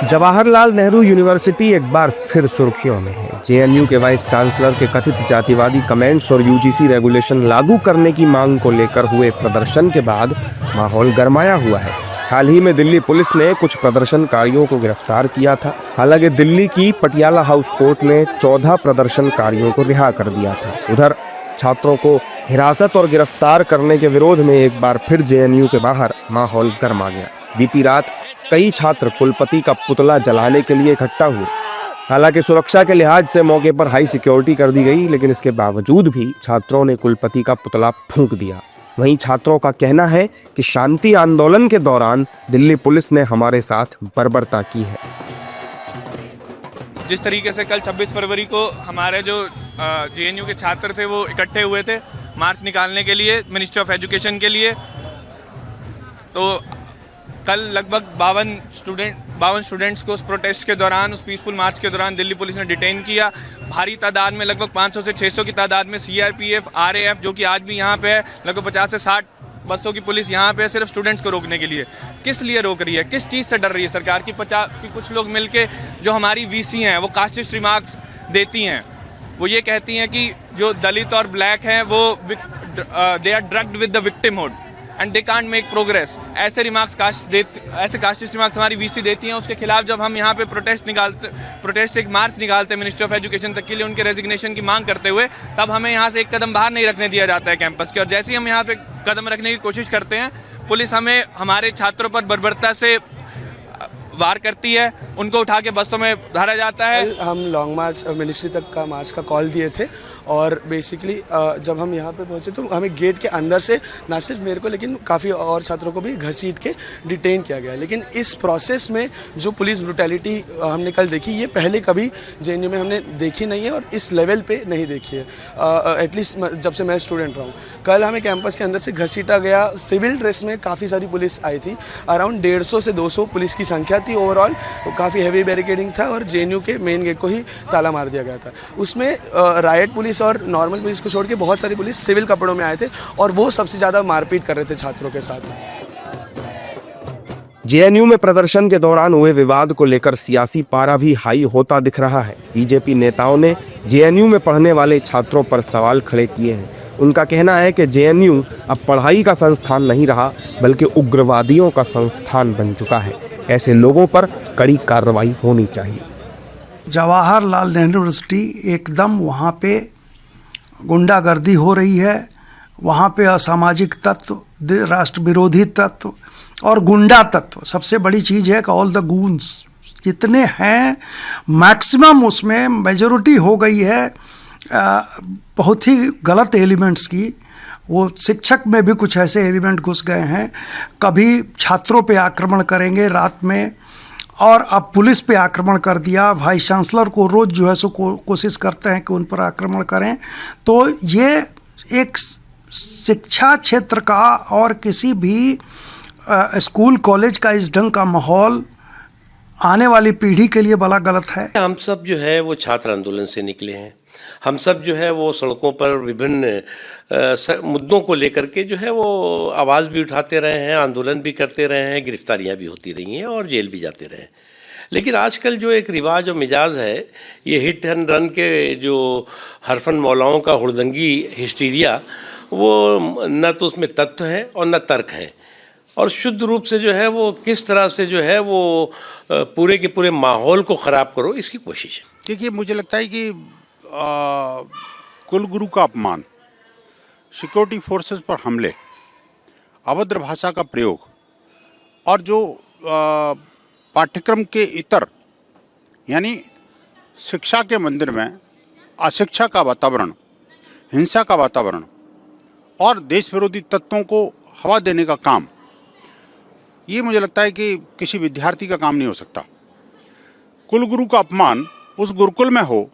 Jawaharlal Nehru university एक बार फिर सुर्खियों में है। जेएनयू के वाइस चांसलर के कथित जातिवादी कमेंट्स और यूजीसी रेगुलेशन लागू करने की मांग को लेकर हुए प्रदर्शन के बाद माहौल गरमाया हुआ है। हाल ही में दिल्ली पुलिस ने कुछ प्रदर्शनकारियों को गिरफ्तार किया था। हालांकि दिल्ली की पटियाला हाउस कोर्ट ने 14 प्रदर्शनकारियों को रिहा कर दिया था। उधर छात्रों को हिरासत और गिरफ्तार करने के विरोध में एक बार फिर जेएनयू के बाहर माहौल गर्मा गया। बीती रात कई छात्र कुलपति का पुतला जलाने के लिए इकट्ठा हुए। हालांकि सुरक्षा के लिहाज से मौके पर हाई सिक्योरिटी कर दी गई, लेकिन इसके बावजूद भी छात्रों ने कुलपति का पुतला फूंक दिया। वहीं छात्रों का कहना है कि शांति आंदोलन के दौरान दिल्ली पुलिस ने हमारे साथ बर्बरता की है। जिस तरीके से कल 26 फरवरी को हमारे जो जेएनयू के छात्र थे वो इकट्ठे हुए थे मार्च निकालने के लिए मिनिस्ट्री ऑफ एजुकेशन के लिए, तो कल लगभग 52 स्टूडेंट्स को उस प्रोटेस्ट के दौरान, उस पीसफुल मार्च के दौरान दिल्ली पुलिस ने डिटेन किया। भारी तादाद में, लगभग 500 से 600 की तादाद में सीआरपीएफ, आरएएफ, जो कि आज भी यहाँ पे है, लगभग 50 से 60 बसों की पुलिस यहाँ पे सिर्फ स्टूडेंट्स को रोकने के लिए। किस लिए रोक रही है, किस चीज़ से डर रही है सरकार की? कुछ लोग मिलके जो हमारी वीसी हैं वो कास्टिस्ट रिमार्क्स देती हैं। वो ये कहती हैं कि जो दलित और ब्लैक हैं वो they are drugged with the victimhood and they can't make progress. ऐसे रिमार्क्स ऐसे कास्टिस्ट रिमार्क्स हमारी वीसी देती हैं। उसके खिलाफ जब हम यहाँ पे प्रोटेस्ट एक मार्च निकालते हैं मिनिस्ट्री ऑफ एजुकेशन तक के लिए उनके रेजिग्नेशन की मांग करते हुए, तब हमें यहाँ से एक कदम बाहर नहीं रखने दिया जाता है कैंपस के। और जैसे ही हम यहाँ पे कदम रखने की कोशिश करते हैं, पुलिस हमें हमारे छात्रों पर बर्बरता से वार करती है, उनको उठा के बसों में धारा जाता है। हम लॉन्ग मार्च मिनिस्ट्री तक का मार्च का कॉल दिए थे और बेसिकली जब हम यहाँ पे पहुँचे तो हमें गेट के अंदर से ना सिर्फ मेरे को लेकिन काफ़ी और छात्रों को भी घसीट के डिटेन किया गया। लेकिन इस प्रोसेस में जो पुलिस ब्रुटैलिटी हमने कल देखी, ये पहले कभी जेएनयू में हमने देखी नहीं है और इस लेवल पे नहीं देखी है, एटलीस्ट जब से मैं स्टूडेंट रहा हूँ। कल हमें कैंपस के अंदर से घसीटा गया। सिविल ड्रेस में काफ़ी सारी पुलिस आई थी, अराउंड 150 से 200 पुलिस की संख्या थी ओवरऑल। काफ़ी हैवी बैरिकेडिंग था और जेएनयू के मेन गेट को ही ताला मार दिया गया था। उसमें राइट पुलिस और नॉर्मल पुलिस को छोड़ के बहुत सारी पुलिस सिविल कपड़ों में आए थे और वो सबसे ज़्यादा मारपीट कर रहे थे छात्रों के साथ। जेएनयू में प्रदर्शन के दौरान हुए विवाद को लेकर सियासी पारा भी हाई होता दिख रहा है। बीजेपी नेताओं ने जेएनयू में पढ़ने वाले छात्रों पर सवाल खड़े किए हैं। उनका कहना है कि जेएनयू अब पढ़ाई का संस्थान नहीं रहा, बल्कि उग्रवादियों का संस्थान बन चुका है। ऐसे लोगों पर कड़ी कार्रवाई होनी चाहिए। जवाहरलाल नेहरू यूनिवर्सिटी एकदम वहाँ पे गुंडागर्दी हो रही है। वहाँ पे असामाजिक तत्व, राष्ट्र विरोधी तत्व और गुंडा तत्व, सबसे बड़ी चीज़ है कि ऑल द गूंस जितने हैं मैक्सिमम उसमें मेजॉरिटी हो गई है बहुत ही गलत एलिमेंट्स की। वो शिक्षक में भी कुछ ऐसे एलिमेंट घुस गए हैं, कभी छात्रों पे आक्रमण करेंगे रात में, और अब पुलिस पे आक्रमण कर दिया। वाइस चांसलर को रोज़ जो है सो कोशिश करते हैं कि उन पर आक्रमण करें। तो ये एक शिक्षा क्षेत्र का और किसी भी स्कूल कॉलेज का इस ढंग का माहौल आने वाली पीढ़ी के लिए बड़ा गलत है। हम सब जो है वो छात्र आंदोलन से निकले हैं। हम सब जो है वो सड़कों पर विभिन्न मुद्दों को लेकर के जो है वो आवाज़ भी उठाते रहे हैं, आंदोलन भी करते रहे हैं, गिरफ्तारियां भी होती रही हैं और जेल भी जाते रहे। लेकिन आजकल जो एक रिवाज और मिजाज है, ये हिट एंड रन के जो हरफन मौलाओं का हुड़दंगी हिस्टीरिया, वो न तो उसमें तथ्य है और न तर्क है, और शुद्ध रूप से जो है वो किस तरह से जो है वो पूरे के पूरे माहौल को ख़राब करो, इसकी कोशिश है। देखिए, मुझे लगता है कि कुलगुरु का अपमान, सिक्योरिटी फोर्सेस पर हमले, अभद्र भाषा का प्रयोग और जो पाठ्यक्रम के इतर यानी शिक्षा के मंदिर में अशिक्षा का वातावरण, हिंसा का वातावरण और देश विरोधी तत्वों को हवा देने का काम, ये मुझे लगता है कि किसी विद्यार्थी का काम नहीं हो सकता। कुलगुरु का अपमान उस गुरुकुल में हो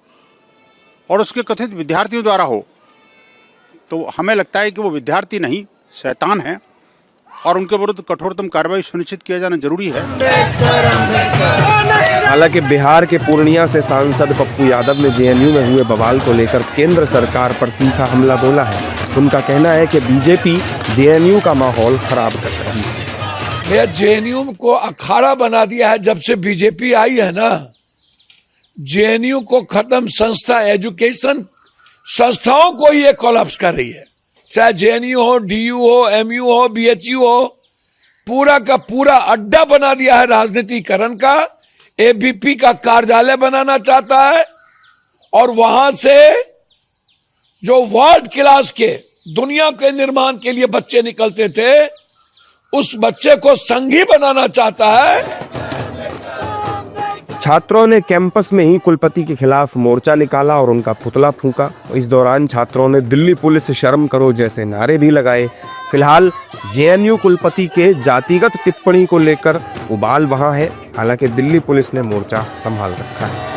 और उसके कथित विद्यार्थियों द्वारा हो, तो हमें लगता है कि वो विद्यार्थी नहीं, शैतान है और उनके विरुद्ध कठोरतम कार्रवाई सुनिश्चित किया जाना जरूरी है। हालांकि बिहार के पूर्णिया से सांसद पप्पू यादव ने जेएनयू में हुए बवाल को लेकर केंद्र सरकार पर तीखा हमला बोला है। उनका कहना है कि बीजेपी जेएनयू का माहौल खराब कर रही है। भैया जेएनयू को अखाड़ा बना दिया है जब से बीजेपी आई है ना। जेएनयू को खत्म संस्था एजुकेशन संस्थाओं को ये कोलैप्स कर रही है, चाहे जेएनयू हो, डीयू हो, एमयू हो, बीएचयू हो, पूरा का पूरा अड्डा बना दिया है राजनीतिकरण का। एबीपी का कार्यालय बनाना चाहता है और वहां से जो वर्ल्ड क्लास के दुनिया के निर्माण के लिए बच्चे निकलते थे उस बच्चे को संघी बनाना चाहता है। छात्रों ने कैंपस में ही कुलपति के खिलाफ मोर्चा निकाला और उनका पुतला फूंका। इस दौरान छात्रों ने दिल्ली पुलिस से शर्म करो जैसे नारे भी लगाए। फिलहाल जेएनयू कुलपति के जातिगत टिप्पणी को लेकर उबाल वहां है, हालांकि दिल्ली पुलिस ने मोर्चा संभाल रखा है।